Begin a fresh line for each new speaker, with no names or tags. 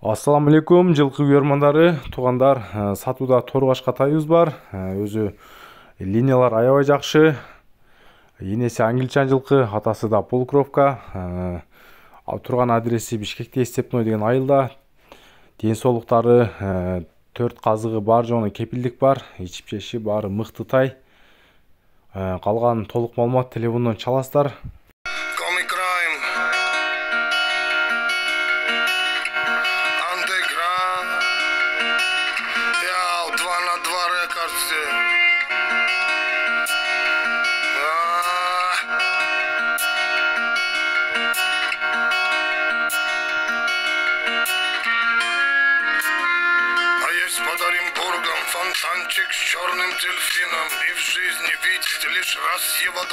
Ассаламу алейкум, жылкы көрөрмандары, туугандар. Сатууда торгаш катайыбыз бар. Өзү линиялар аябай жакшы. Энеси англичан жылкы, атасы да полукровка. Турган адреси Бишкекте, Степной деген айылда. Ден соолуктары 4 казыгы бар, жону кепилдик бар. Ичип жеши баары мыктытай. Калган толук маалымат телефондон чаласыздар.
Под Оренбургом фонтанчик с черным дельфином, и в жизни видеть лишь раз его